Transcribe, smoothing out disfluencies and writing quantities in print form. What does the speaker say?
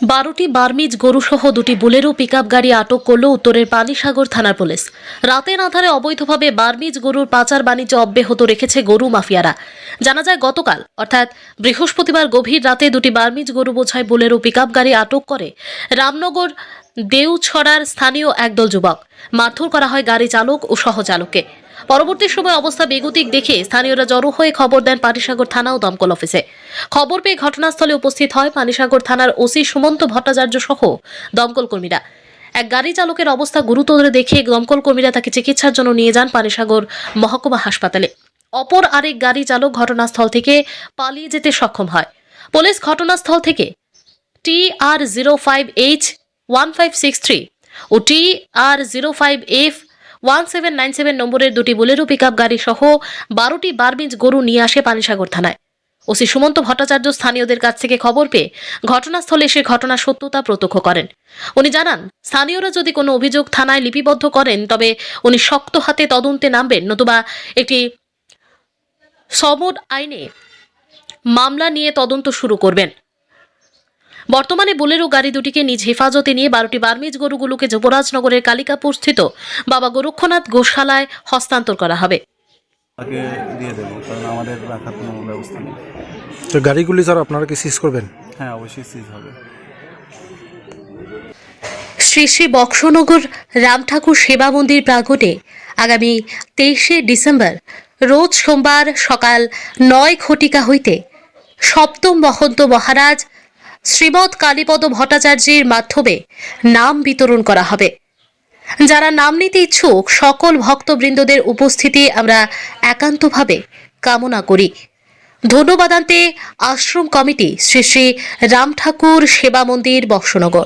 12টি Burmese গরুসহ 2টি Bolero pickup গাড়ি আটক করল উত্তরের পানিসাগর থানার পুলিশ। রাতের আঁধারে অবৈধভাবে বার্মিজ গরুর পাচার বাণিজ্য অব্যাহত রেখেছে গরু মাফিয়ারা। জানা যায় গতকাল অর্থাৎ বৃহস্পতিবার গভীর রাতে 2টি বার্মিজ গরু বোঝাই বুলেরো পিকআপ গাড়ি আটক করে রামনগর দেউছড়ার স্থানীয় একদল যুবক। মারধর করা হয় গাড়ি চালক ও সহচালককে। পরবর্তী সময় অবস্থা বেগতিক দেখে স্থানীয়রা জড়ো হয়ে খবর দেন পানিসাগর থানা ও দমকল অফিসে। খবর পেয়ে ঘটনাস্থলে উপস্থিত হয় পানিসাগর থানার ওসি সুমন্ত ভট্টাচার্য সহ দমকল কর্মীরা। এক গাড়ি চালকের অবস্থা গুরুতর দেখে দমকল কর্মীরা তাকে চিকিৎসার জন্য নিয়ে যান পানিসাগর মহকুমা হাসপাতালে। অপর আরেক গাড়ি চালক ঘটনাস্থল থেকে পালিয়ে যেতে সক্ষম হয়। পুলিশ ঘটনাস্থল থেকে TR05H1563 ও TR05F1797 নম্বরের 2টি বুলেরো পিকআপ গাড়ি সহ 12টি বার্মিজ গরু নিয়ে আসে পানিসাগর থানায়। ওসি সুমন্ত ভট্টাচার্য স্থানীয়দের কাছ থেকে খবর পেয়ে ঘটনাস্থলে এসে ঘটনার সত্যতা প্রত্যক্ষ করেন। উনি জানান, স্থানীয়রা যদি কোনো অভিযোগ থানায় লিপিবদ্ধ করেন তবে উনি শক্ত হাতে তদন্তে নামবেন, নতুবা একটি সমন আইনে মামলা নিয়ে তদন্ত শুরু করবেন। বর্তমানে বুলেরো গাড়ি দুটিকে নিজ হেফাজতে নিয়ে 12টি বার্মিজ গরুগুলোকে যুবরাজনগরের কালিকাপুর স্থিত বাবা গোরক্ষনাথ গোশালায় হস্তান্তর করা হবে। তাকে দিয়ে দেবো, কারণ আমাদের রাখার কোনো ব্যবস্থা নেই। তো গাড়িগুলি স্যার আপনারা কি সিজ করবেন? হ্যাঁ, অবশ্যই সিজ হবে। শ্রী শ্রী বক্সনগর রামঠাকুর সেবা মন্দির প্রাঙ্গণে আগামী 23শে ডিসেম্বর রোজ সোমবার সকাল 9 ঘটিকা হইতে সপ্তম মহন্ত মহারাজ শ্রীমৎ কালীপদ ভট্টাচার্যের মাধ্যমে নাম বিতরণ করা হবে। যারা নাম নিতে ইচ্ছুক সকল ভক্তবৃন্দদের উপস্থিতি আমরা একান্তভাবে কামনা করি। ধন্যবাদান্তে আশ্রম কমিটি শ্রী শ্রী রামঠাকুর সেবা মন্দির বক্সনগর।